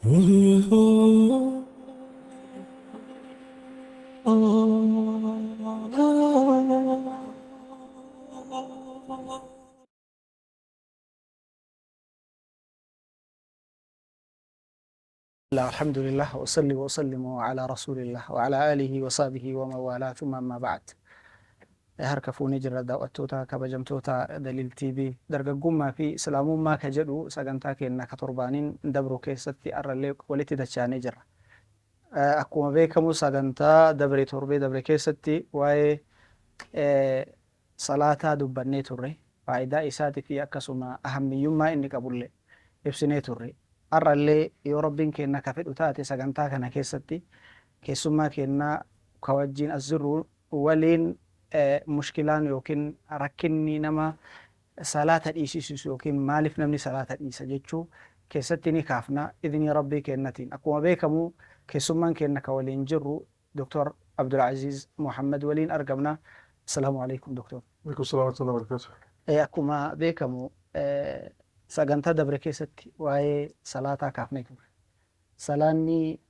لا الحمد لله وصلي وسلم على رسول الله وعلى آله وصحبه ومن والاه ثم أما بعد harka fuunee jirra daawwattoota kabajamtoota Daliil TV dargaggummaa fi islaamummaa ka jedhu sagantaa keenya ka torbaaniin dabru keessatti har'allee walitti dachaanee jirra. Akkuma beekamu sagantaa torbee dabre keessatti waa'ee salaataa dubbannee turre faayidaa isaatii fi akkasuma ahammiyyummaa inni qabullee ibsinee turre. Har'allee yoo rabbiin keenya ka fedhu taate sagantaa kana keessatti keessummaa keenya ka wajjin as jirru waliin mushkilaan yookiin rakkinni nama salaata dhiisisu yookiin maaliif namni salaata dhiisa jechuu keessatti ni kaafna idinii rabbii kennatiin. Akkuma beekamu keessummaan keenya ka waliin jirru Dr. Abdulaziz Muhammad waliin argamna. Assalaamu alaikum Dr. Waalaikum salaam wa rahmatullahi wa barakatuh. Akkuma beekamu sagantaa dabre keessatti waa'ee salaataa kaafnee turre. Salaanni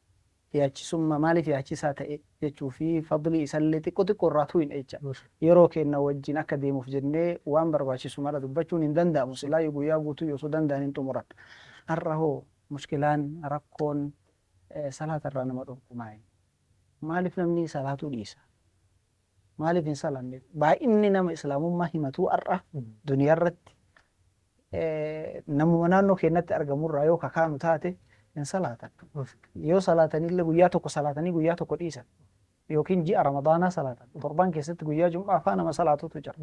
yaachisummaa maaliif yaachisaa ta'e jechuu fi fadlii isallee xiqqoo irraatuu hin eecha. Yeroo keenya wajjin akka deemuuf jennee waan barbaachisu mara dubbachuun hin danda'amu. Silaa guyyaa guutuu yoo danda'an hin xumuran. Har'a hoo mushkilaan rakkoon salaata irraa nama dhorku maali? Maaliif namni salaatuu dhiisa? Maaliif hin salaanne? Baay'inni nama islaamummaa himatuu har'a duniyaa irratti namuma naannoo keenyatti argamurraa yoo kakaanu taate hin salaatan. Yoo salaatanillee guyyaa tokko salaatanii guyyaa tokko dhiisan yookiin ji'a ramadaanaa salaatan torban keessatti guyyaa jum'aa faa nama salaatutu jira.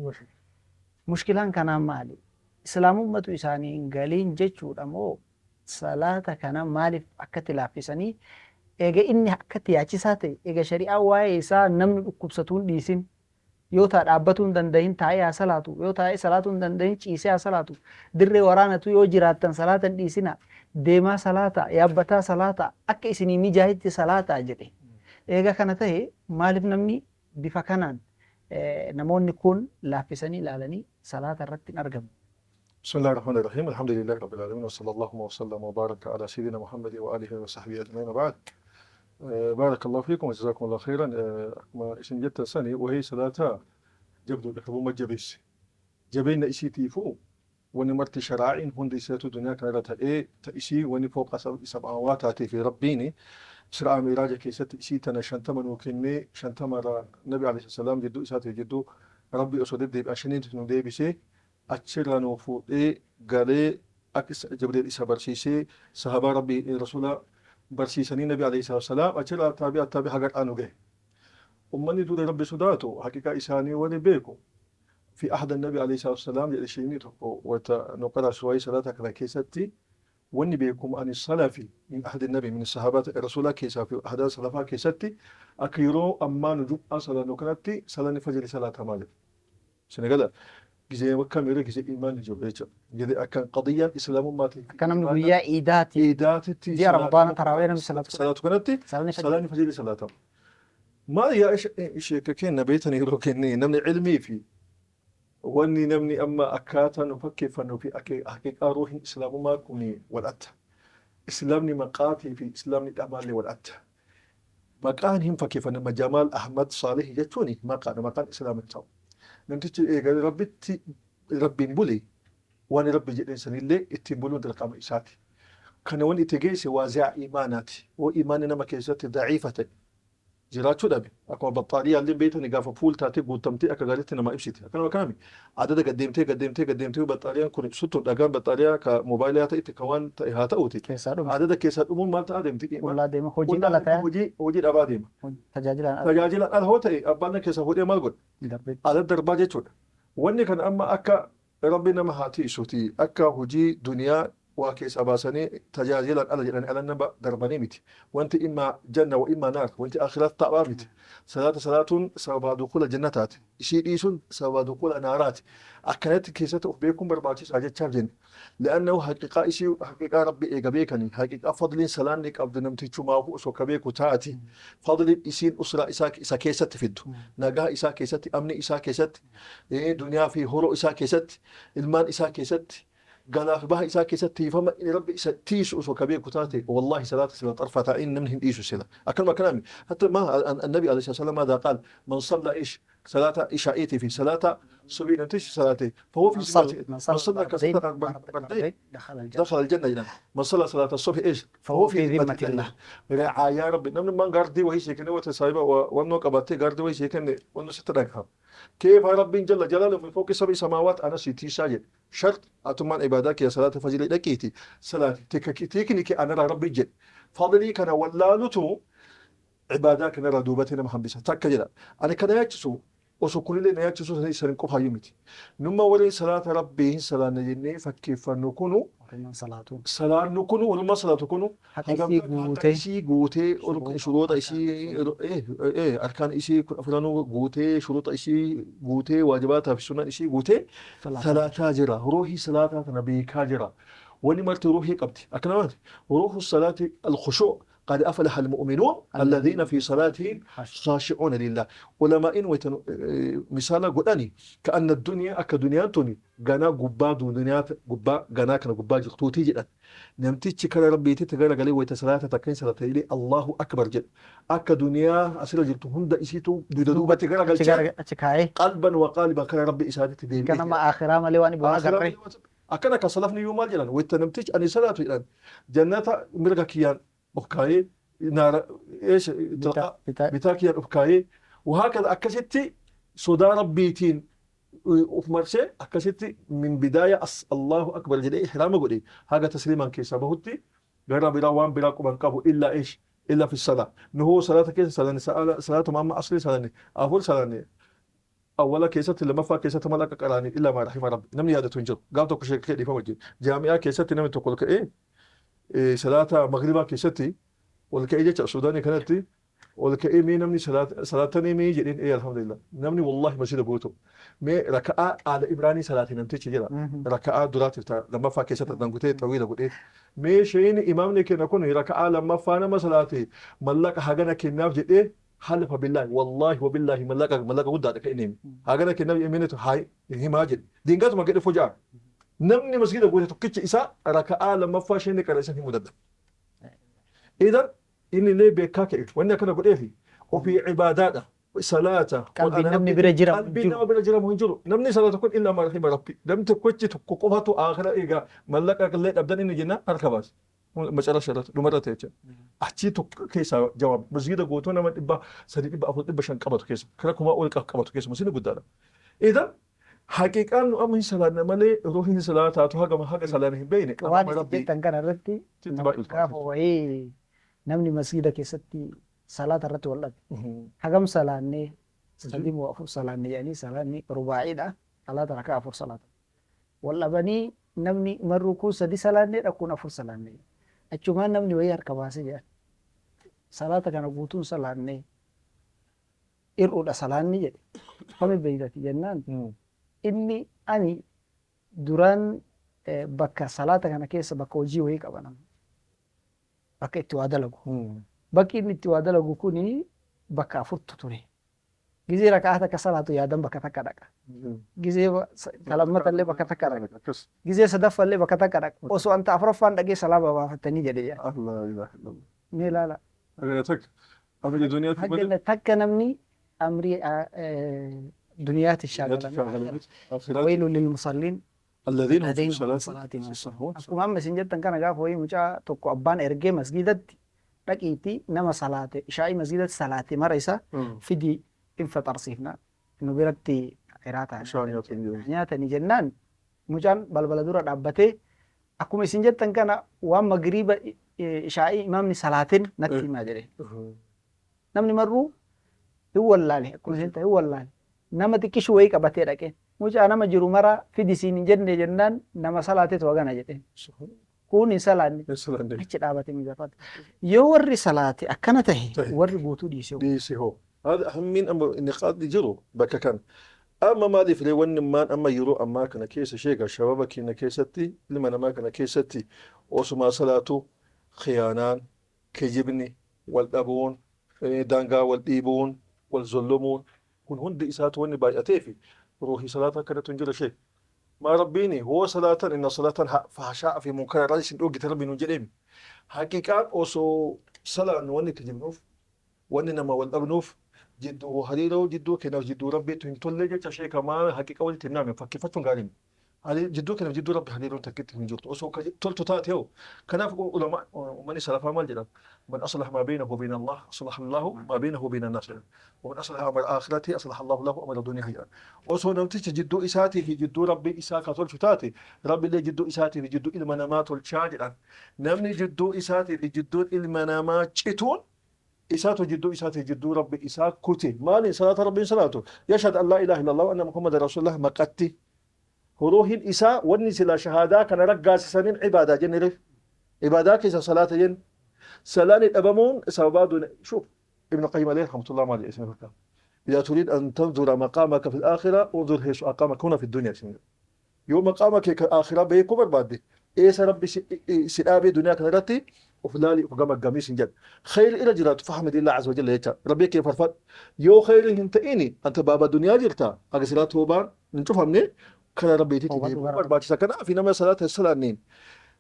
Mushkilaan kanaan maali? Islaamummatu isaanii hin galiin jechuudha moo salaata kana maaliif akkatti laaffisanii eega inni akkatti yaachisaa ta'e eega shari'aa waa'ee isaa namni dhukkubsatuu hin dhiisin yoo ta'a dhaabbatuu hin dandahin taa'ee haa salaatu yoo taa'ee salaatuu hin dandahin ciisee haa salaatu dirree waraanatu yoo jiraattan salaata hin dhiisina deemaa salaata yaabbataa salaata akka isinii mijaahitti salaataa jedhe. Eega kana ta'e maaliif namni bifa kanaan namoonni kun laaffisanii ilaalanii salaata irratti hin argamu? بسم الله الرحمن الرحيم الحمد لله رب العالمين وصلى الله وسلم وبارك على سيدنا محمد وآله وصحبه أجمعين وبعد بارك الله فيكم وجزاكم الله خيرا ما اسم جت سني وهي صلاة جبدو لكبو مجبس جبين إشي تيفو ونمرت شرائع هندي ساتو دنيا كانت تأشي وني فوق سبعوات هاتي في ربيني سرعة ميراجة كيست إشي تنا شنتمن وكني شنتمر النبي عليه السلام جدو إساتي جدو ربي أصدق ديب أشنين تنودي بشي أتشرانو فوقي قالي أكس جبريل إسا برسيسي صحابة ربي رسول برسيسني النبي عليه الصلاة والسلام أتشرا تابع حقر آنو جه أمني دور ربي صداتو حقيقة إساني وني بيكو في أحد النبي عليه الصلاة والسلام يلشيني تقو وتنقرأ شوي صلاتك لكيستي وني بيكم أن السلفي من أحد النبي من الصحابة الرسول كيسا في أحد السلفاء كيستي أكيرو أما نجوب أصلا نكنتي سلاني فجر صلاة مالك سنقدر جزء مكان يرى جزء إيمان جوبيتش جزء أكان قضية إسلام ما تي كان من ويا إيداتي إيداتي رمضان تراويح صلاة كنتي سلاني فجر صلاة ما هي إيش كأن بيتني روكني نمني علمي في واني نمني أما أكاتا نفكر فنو في حقيقة روح إسلام ما كوني والأت إسلامني مقاتي في إسلامني أمالي والأت مكانهم فكيف أن جمال أحمد صالح جتوني مكان إسلام التو نمتج ربي بولي وأنا ربي جئني سنيلي اتبولون دلقام إساتي كان وان اتجيسي وازع إيماناتي وإيماننا ما كيساتي ضعيفة جراتشو دابي أكو بطارية اللي بيتني قافة فول تاتي قوتمتي أكا قالتنا ما إبسيتي أكنا مكامي عدد قدمتي وبطارية كوني ستو دقان بطارية كموبايلات إتكوان هاتا أوتي عدد كيسات أمون مالتا آدمتي ولا ديما خوجي دالتا هوجي أبا ديما تجاجلا هو تأي أبانا كيسا هودي مالقود عدد درباجة شود واني كان أما أكا ربنا ما هاتي سوتي أكا هوجي دنيا وكيس أباسني تجاهلا على النبأ درباني متي وأنت إما جنة وإما نار وأنت آخرات طابامت صلاة سوف دخول جنتات شيء يسون سوف دخول نارات أكنت كيسة أخبيكم برباطي ساجد شارجن لأنه حقيقة شيء حقيقة ربي إيجابيكني حقيقة فضل سلانك عبد نمتي شما هو سكبيك وتاتي فضل إسين أسرة إسا كيسة تفيدو نجاه إسا كيسة أمن إسا كيسة دنيا في هرو إسا كيسة المان إسا كيسة قال في بها إساء كيستي فما ربي تيس أسو كبير كتاتي والله صلاة سلا طرفة عين نمنهن إيسو سلا أكل ما كلامي حتى ما النبي عليه الصلاة والسلام ماذا قال من صلى إيش صلاة إشائيتي في صلاة صبي ننتش صلاتي فهو في من من صلى كصلاة بردين دخل الجنة جنان من صلى صلاة الصبح إيش فهو في ذمة الله يا ربي نمن من قاردي وهي شيء كنا وتسايبه وانو قبضتي قاردي وهي شيء كنا وانو ستركها كيف ربي جل جلاله من فوق سبع سماوات أنا سيتي ساجد شرط أتمان عبادك يا صلاة فجر لكيتي صلاة تكنيك أنا ربي جل فضلي كان ولالته عبادك نرى دوبتنا محبسة تكجلا أنا كان يجسو وسكون لنا يجسو سنين كوفا يومتي نما ولي صلاة ربي صلاة نجني فكيف نكونوا صلاة نكونوا ولما صلاة تكونوا إشي قوتي شروط إشي أركان إشي فلانو قوتي شروط إشي قوتي واجباتها في السنة إشي قوتي صلاة جرا روحي صلاة نبي كاجرا ونمرت روحي قبتي أكنمت روح الصلاة الخشوع قد أفلح المؤمنون الذين في صلاتهم خاشعون لله علماء مثال قداني كأن الدنيا دنيا توني غنا غبا دنيا غبا غنا كان غبا جختوتي جدا نمتي تشكر ربي تتغرى قالي ويت صلاة تكين صلاة لي الله أكبر جد دنيا أسير جبت هند إسيتو دودوبة تغرى قلبا وقالبا كان ربي إسادتي دي كان ما آخرها ما لواني بما قرري أكنا كصلفني يوم الجنان ويتنمتج أني صلاة الآن جنة مرقا كيان أبكاي نار إيش تلقى بتاكيان أبكاي وهكذا أكستي صدا ربيتين وفمرشة أكستي من بداية الله أكبر جدي إحرام قولي هذا تسليما كيسا بهتي غير بلا بلا قبان قابو إلا إيش إلا في الصلاة نهو صلاة كيسا صلاة ماما أصلي صلاة أقول صلاة أولا كيست لما فا كيست ملاك قراني إلا ما رحم ربي نمني هذا تنجر قالت كل شيء كذي فوجي جامعة كيست نمت تقول إيه صلاة مغربا كيستي ولا كأي جت السوداني كانت ولا كأي مين نمني صلاة نمي جدين إيه الحمد لله نمني والله مسجد بوتو مي ركعة على إبراني صلاة نمتي تجرا ركعة درات لما فا كيست نقولي طويلة قولي مي شيء إمامنا كنا كنا ركعة لما فانا مسلاتي ملاك حاجنا كنا جديه حلف بالله والله وبالله ملاك ودع لك إني هذا كنا يمينته هاي هي ماجد دينجات ما قد فجأة نمني مسجد أقول تكتش إساء ركعة لما فاشيني كرسني مدد إذا إني ليه بكاكي وإني كنا قد إيه وفي عباداته صلاة قلبي نمني برجرة مهنجر نمني صلاة تكون إلا ما رحم ربي لم تكوتش تكوكوها آخر إيجا ملاك أقل أبدا إني جنا أركباس مسألة شرط لمرة تيجي أحكي كيسا جواب مسجد قوتنا ما تبى سديد تبى أفضل تبى شن قبض كيس كلكم أقول قبض كيس مسجد قدرة إذا حقيقة إنه أمي صلاة مالي روحي صلاة تاتوها كما حق صلاة بيني وأنا ربي تنكر الرتي كافو وهي نمني مسجد كيستي صلاة الرتي والله حقم صلاة ني سديم وأفر صلاة يعني صلاة ني رباعي ده صلاة ركعة أفر صلاة والله بني نمني مركو سدي صلاة ني أكون أفر صلاة ني أجمع نمني ويار كباسي جا صلاة كان بوتون صلاة ني إرؤد صلاة ني فمن بيدتي جنان إني أني duraan bakka salaata kana keessa bakka hojii wayii qaban bakka itti waa dalagu bakki inni itti waa dalagu kuni bakka afurtu ture gizee rakaata ka salaatu yaadan bakka takka dhaqa gizee salammata illee bakka takka dhaqa gizee sadaffa illee bakka takka dhaqa osoo anta afuraffaan dhaqee salaama baafattanii jedhe yaa Allah ilaha illallah mee laala amri duniyaa hagganna takka namni amri duniyaati shaagalan waylu lilmusallin الذين هم في صلاتهم يسهون akkuma amma isin jettan kana gaafa wayii mucaa tokko abbaan ergee masgidatti dhaqiitii nama salaate ishaa'ii masgidatti salaate mara isa fidii in faxarsiifna nu biratti qiraataa nyaatanii jennaan mucaan balbala dura dhaabbatee akkuma isin jettan kana waan magriiba ishaa'ii imaamni salaatin natti himaa jedhe namni marruu hin wallaale akkuma isin ta'e hin wallaale nama xiqqishu wayii qabatee dhaqeen mucaa nama jiru mara fidisiin hin jenne jennaan nama salaatetu wagana jedheen kun hin salaanne achi dhaabate mijaafate yoo warri salaate akkana tahe warri guutuu dhiise hoo هذا أهم من أمر النقاط يجروا بك كان أما ما ذي فلي ما أما يرو أما كنا كيس شيء الشباب كنا كيستي لما ما كنا كيستي وسما صلاته خيانان كجبني والأبون دانغا والديبون والظلمون كن هند إسات وني باي أتيفي روحي صلاة كانت تنجل شيء ما ربيني هو صلاة إن صلاة فحشاء في منكر رئيس أوجت ربي نجريم حقيقة أوسو صلاة واني تجمعوف واني نما والأبنوف جدو هريرو جدو كنا جدو ربي تنتولي جت شيء كمان حقيقة ولي تنام فكيفتون قارين هذه جدو كنا جدو ربي هريرو تكت من جوت أوسو تلتو تاتيو كنا في علماء من سلف ما الجنة من أصلح ما بينه وبين الله أصلح الله ما بينه وبين الناس ومن أصلح أمر آخرته أصلح الله له أمر الدنيا هي وصو نمتش جدو إساتي في جدو ربي إساك تلفتاتي ربي اللي جدو إساتي في جدو المنامات الشاجرة نمني جدو إساتي في جدو المنامات شتون إساته جدو إساته جدو ربي إساك كتي مالي صلاة ربي صلاته يشهد أن لا إله إلا الله وأن محمد رسول الله مقتي هروهن إساء ونسي لا شهادة كان رقا سنين عبادة جنرف عبادة كيس صلاة جن سلاني الأبمون سببادون شوف ابن القيم عليه رحمة الله عليه اسمه الكلام إذا تريد أن تنظر مقامك في الآخرة انظر هيش أقامك هنا في الدنيا يوم مقامك كآخرة بيكبر بعد إيس ربي سلابي دنيا كنرتي وفلالي وقامك قميص جد خير إلى جرات فحمد الله عز وجل يتا ربي كيف فرفت يو خير هنتئني أنت بابا دنيا جرتا أغسلات هوبان نشوف همني كان ربي تيجي بعد سكنا في نما صلاة السلانين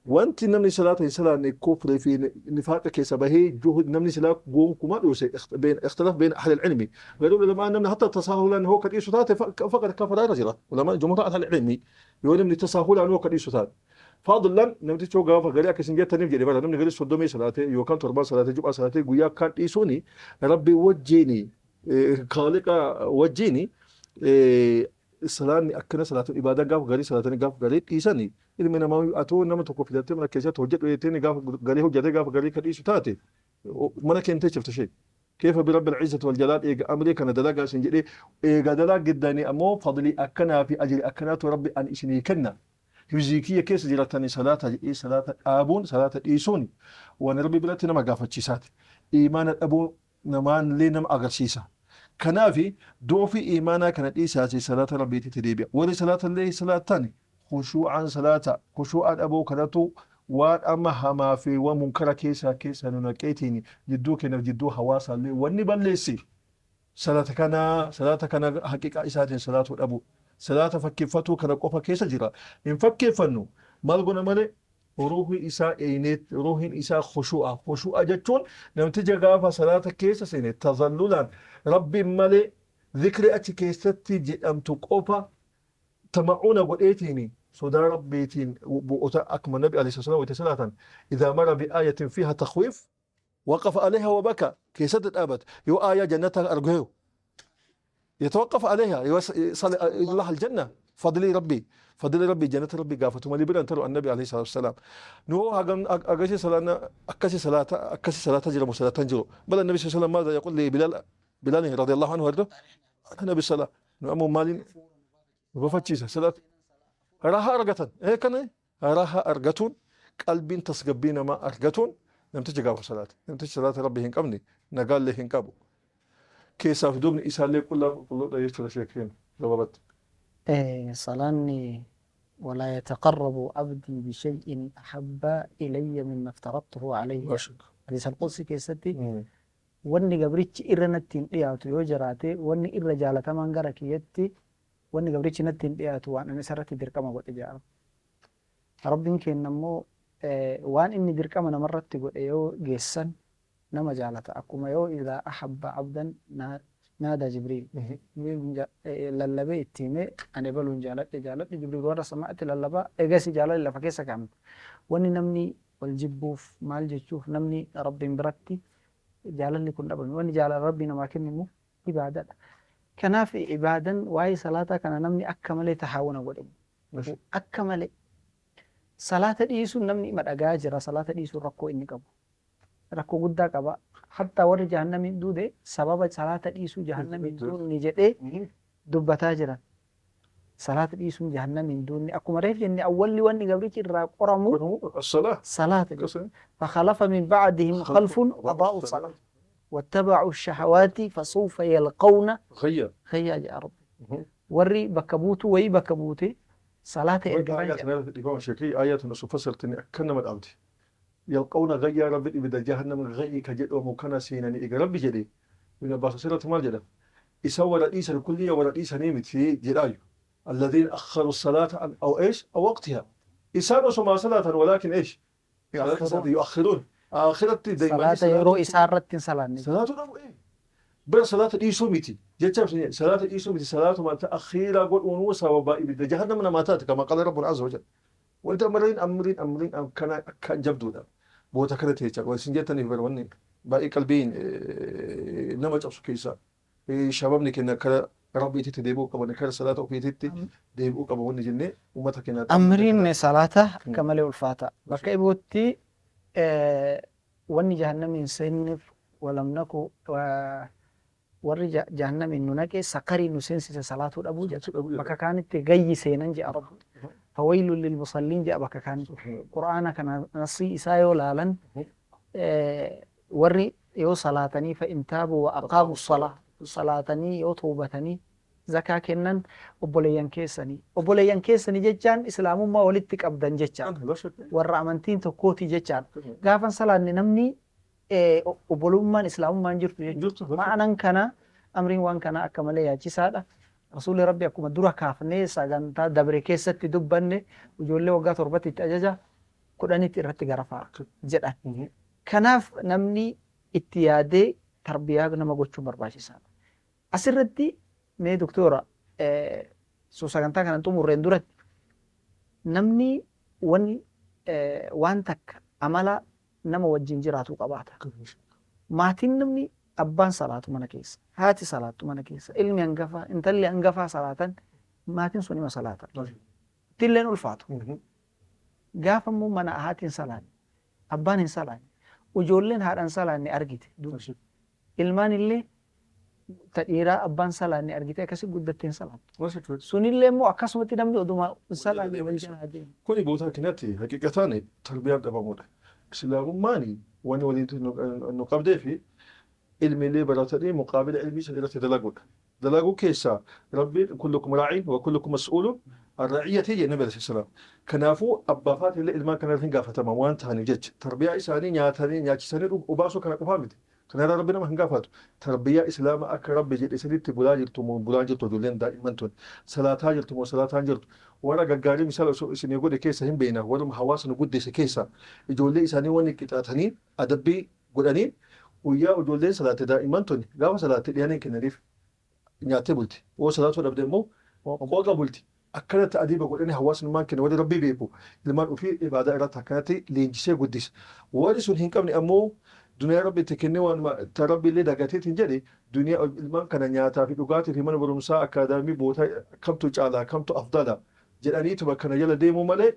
وانت نمني صلاة السلام كفر في نفاق كسبه جهد نمني صلاة قوم كما دوسي بين اختلاف بين أهل العلم قالوا لما نمني حتى تساهلا أنه قد يسوتات فقد كفر رجلا ولما جمهور أهل العلم يقول نمني تساهلا أنه قد يسوتات فضلا نمتي تشوغا فغريا كسنجة تنم جدي بلا نمني غير صدومي صلاة يوكان تربا صلاة جمعة صلاة قويا كان يسوني ربي وجيني خالق وجيني صلاة أكنا صلاة العبادة قاف غري صلاة قاف غري إيساني إذا من ما أتو نما تكو في ذاتي من كيسات وجد ويتيني قاف غري هو جدي قاف غري كديس تاتي من كنت شفت شيء كيف برب العزة والجلال إيه أمري كان دلاجا سنجري إيه دلاجا جداني أمو فضلي أكنا في أجل أكنات ربي أن إسني كنا فيزيكية كيس جرتني صلاة إيه صلاة آبون صلاة إيسوني وأنا ربي بلاتنا ما قافت شيسات إيمان الأبو نمان لينم أغرسيسا كنافي ضعف إيمانا كانت إيساسي صلاة ربي تتريبيا ولي صلاة الليل صلاة تاني خشوعا صلاة خشوعا أبو كنتو وأما هما في ومنكر كيسا ننكيتيني جدو كنا جدو حواسا لي ونبال ليسي صلاة كان حقيقة إساتي صلاة الأبو صلاة فكفتو كان قفا كيسا جرا إن فكفنو مالغونا مالي روح إساء إينيت روح إساء خشوع جتون نمتجا غافا صلاة كيسا سينيت تظللا ربي مالي ذكر أتي كيستي جئم تقوفا تمعون قلئتيني صدى ربيتين بؤتا أكمل النبي عليه الصلاة والسلام إذا مر بآية فيها تخويف وقف عليها وبكى كيست الأبد يو آية جنتها أرجوه يتوقف عليها يصل الله الجنة فضل ربي جنة ربي قافت ما لبران ترى النبي عليه الصلاة والسلام نو هاجم أكسي صلاة أكسي صلاة تجرب صلاة تنجرو بل النبي صلى الله عليه وسلم ماذا يقول لي بلال رضي الله عنه ورده النبي صلى الله عليه وسلم مالين وفتشيسة صلاة راها أرجتن إيه كان راها أرجتون قلب تسقبين ما أرجتون لم تجي قاف صلاة لم تجي صلاة ربي هنقمني نقال له هنقابو كيسا في دوبني إسال لي كله يشتري شيء ضبط صلاني ولا يتقرب عبدي بشيء أحب إلي مما افترضته عليه حديث القدسي كيستي واني قبريتش إرنتين إياتو يوجراتي واني إر جالة من غرك يتي واني قبريتش نتين إياتو وان سرتي دركما قد إجارة ربي يمكن نمو وان إني دركما نمرت قد إيو جيسن نما جالة أكما يو إذا أحب عبدا نادى جبريل للبي التيمي أنا بلون جالت جبريل ورا سمعت للبا إجاسي جالت إلا فكيسا كامل واني نمني والجبوف مال جتشوف نمني ربي برتي جالني كن أبن واني جال ربي نما كنمو عبادة كنا في عبادة واي صلاة كان نمني أكمل تحاونا قدم أكمل صلاة ديسو نمني مدقاجرة صلاة ديسو ركو إني قبو ركو قدا قبا حتى ور جهنم دودة سبب صلاة ديسو جهنم دون نجده دبتا جرا صلاة ديسو جهنم دون أكو مريف جني أول واني قبريك قرمو صلاة فخلف من بعدهم خلف أضاءوا الصلاة واتبعوا الشهوات فسوف يلقون غيا يا رب وري بكبوتو وي بكبوتي صلاة آيات نفسرتني كنما الأبد يلقون غيا رب إذا جهنم غي كجد ومكنا سينني إذا ربي جدي من باس سيرة مال جدا يسوى رئيس الكلية ورئيس نيمت في جرايو الذين أخروا الصلاة أو إيش أو وقتها إسان وسمع صلاة ولكن إيش يؤخرون آخرة دائما صلاة يرو إسارة صلاة صلاة أبو إيه بر صلاة الإيسو ميتي جتشاب صلاة الإيسو ميتي صلاة ما تأخير قول ونوسا وبائي بدا جهنم من ماتات كما قال ربنا عز وجل وانت أمرين كان جبدو ده بوتا كانت هيك وسنجتني بروني باقي قلبين نما جبسو كيسا شبابني كنا كلا ربي تتديبو قبل نكر صلاة وفي تتي ديبو قبل ونجنة ومتى كنا أمرين صلاة كمال الفاتة بكي بوتي وني جهنم سنف ولم نكو warri jahannami nu naqe sakarii nu seensise salaatuu dhabuu jedha bakka kaanitti gayyi seenan jedha rabbi fawaylun lilmusalliin jedha bakka kaanitti qur'aana kana nasii isaa yoo laalan warri yoo salaatanii fa intaabu wa aqaamu salaatanii yoo toobatanii zakaa kennan obboleeyyan keessanii jechaan islaamummaa walitti qabdan jechaan warra amantiin tokkooti jechaan gaafan salaanne namni obbolummaan islaamummaan jirtu jechuudha. Ma'anan kana amriin waan kana akka malee yaachisaadha. Rasuulli Rabbi akkuma dura kaafnee sagantaa dabre keessatti dubbanne ijoollee waggaa 7 itti ajaja 10 irratti garafaa jedhan. Kanaaf namni itti yaadee tarbiyaa nama gochuun barbaachisaadha. Asirratti mee doktora sagantaa kana xumurreen duratti namni waan takka amala nama wajjin jiraatu qabaata. Maatiin namni abbaan salaatu mana keessa, haati salaatu mana keessa, ilmi hangafaa, intalli hangafaa salaatan maatiin sun ima salaata. Ittilleen ulfaatu. Gaafa immoo mana haatiin salaanne, abbaan hin salaanne, ijoolleen haadhaan salaanne argite. Ilmaan illee tadhiiraa abbaan salaanne argite akkasii guddattee hin salaatu. Sunillee immoo akkasumatti namni oduma salaanne wal jala deema. Kuni bootaa kanatti haqiqataan tarbiyaan dhabamuudha. islaamummaani wani walitti nu qabdee fi ilmiilee baratanii muqaabila ilmii san irratti dalaguudha. Dalaguu keessaa rabbiin kullukum raaciin wa kullukum mas'uulun an raciyyati jee nabi alayhi salaam. Kanaafuu abbaafaat illee ilmaan kana irratti hin gaafataman waan ta'aniif jecha tarbiyaa isaanii nyaatanii nyaachisanii obaasuu kana qofaa miti. Kanarraa rabbi nama hin gaafatu. Tarbiyaa islaamaa akka rabbi jedhe sanitti bulaa jirtu moo bulaa jirtu ijoolleen daa'imman tun salaataa jirtu moo salaataan jirtu. Warra gaggaarii misaala osoo isinii godhe keessa hin beekna warra hawaasa nu guddise keessa ijoollee isaanii wanni qixaatanii adabbii godhanii guyyaa ijoolleen salaatte daa'imman tun gaafa salaatte dhiyaanii kennaniif nyaattee bulti. Yoo salaatuu dhabde immoo qooqa bulti. Akkanatti adiiba godhanii hawaasummaan kenna warri rabbii beeku ilmaan ofii ibaadaa irratti akkanatti leenjisee guddisa. Warri sun hin qabne ammoo duniyaa rabbi itti kennee waan rabbi illee dagateetiin jedhe duniyaa ilmaan kana nyaataa fi dhugaatii fi mana barumsaa akaadaamii bootaa kamtu caalaa kamtu afdala jedhaniitu bakka kana jala deemuu malee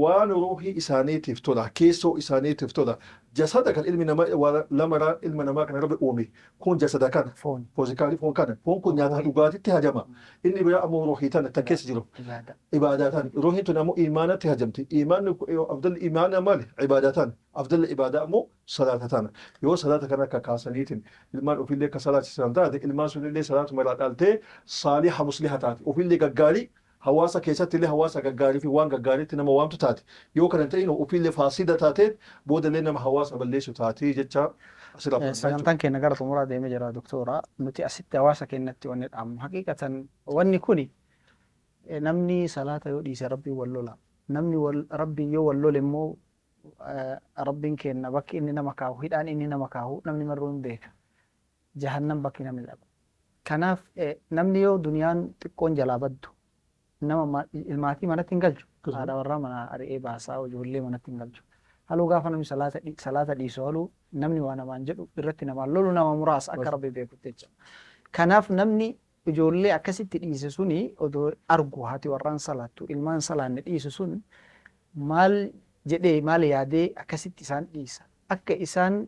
waan ruuhii isaaniitiif tola keessoo isaaniitiif tola jasada kan ilmi namaa lamaraa ilma namaa kana rabbi uume kun jasada kana foozikaalii foon kana foon kun nyaata dhugaatitti hajama inni biraa ammoo ruuhii tana tan keessa jiru ibaadaa tan ruuhiin tun ammoo imaanatti hajamti imaanni afdalli imaana maali ibaadaa tan afdalli ibaadaa ammoo salaata tana yoo salaata kana akka kaasaniitiin ilmaan ofiillee akka salaachisan taate ilmaan sunillee salaatu maraa dhaaltee saaliha musliha taate ofiillee gaggaarii hawaasa keessatti illee hawaasa gaggaarii fi waan gaggaariitti nama waamtu taate yoo kana ta'in ofiillee faasida taateen boodallee nama hawaasa balleessu taate jecha asirraa. Sagantaan keenya gara xumuraa deemee jira doktora nuti asitti hawaasa keenyatti wanni dhaamu haqiiqatan wanni kuni namni salaata yoo dhiise rabbii wal lola namni rabbii yoo wal lole immoo rabbiin kenna bakki inni nama kaahu hidhaan inni nama kaahu namni marruu hin beeka jahannam bakki namni dhabu. Kanaaf namni yoo duniyaan xiqqoon jalaa baddu nama maatii manatti hin galchu haadha warraa mana ari'ee baasaa ijoollee manatti hin galchu haluu gaafa namni salaata dhiisu haluu namni waa namaan jedhu irratti namaan lolu nama muraasa akka rabbi beekutti jecha kanaaf namni ijoollee akkasitti dhiise suni odoo argu haati warraan salaattu ilmaan salaanne dhiisu sun maal jedhee maal yaadee akkasitti isaan dhiisa akka isaan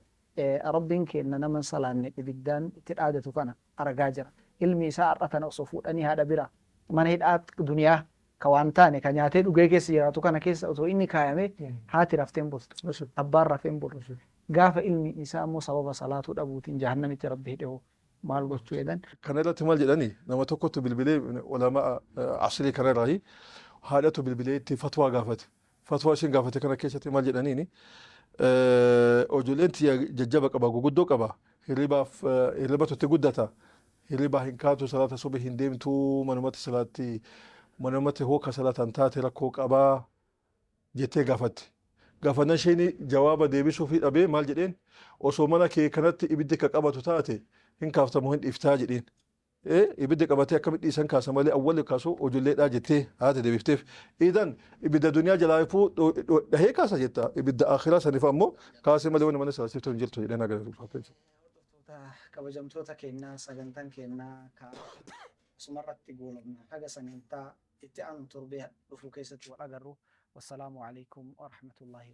rabbiin kenna nama salaanne ibiddaan itti dhaadatu kana argaa jira ilmi isaa har'atan osoo fuudhanii haadha bira mana hidhaa duniyaa ka waan taane ka nyaatee dhugee keessa jiraatu kana keessa osoo inni kaayame haati rafteen bultu abbaan rafeen bultu gaafa ilmi isaa immoo sababa salaatuu dhabuutiin jahannamitti rabbi hidhee maal gochuu jedhan. Kana irratti maal jedhani nama tokkotu bilbilee ulamaa asrii kana irraa haadhatu bilbilee itti fatwaa gaafate fatwaa isheen gaafate kana keessatti maal jedhaniini ijoolleen jajjaba qaba guguddoo qaba hirribatu itti guddata hirribaa hin kaatu salaata subii hin deemtu manumatti salaatti manamatti hoo kasalatan taate rakkoo qabaa jettee gaafatte. Gaafannan isheen jawaaba deebisuu fi dhabee maal jedheen osoo mana kee kanatti ibiddi ka qabatu taate hin kaaftamu hin dhiftaa jedheen. Ibiddi qabatee akkamitti dhiisan kaasa malee awwalli kaasu ojulleedhaa jettee haati deebifteef. Idan ibidda duniyaa jalaafuu dhahee kaasa jetta ibidda akhiraa saniif ammoo kaasee malee wanni mana salaasiftu hin jirtu jedheen agarra. Kabajamtoota keenyaa sagantaan keenyaa asumarratti goolabna haga sagantaa itti aanu torbee dhufu keessatti wal agarru. Wassalaamu alaikum wa rahmatullahi wa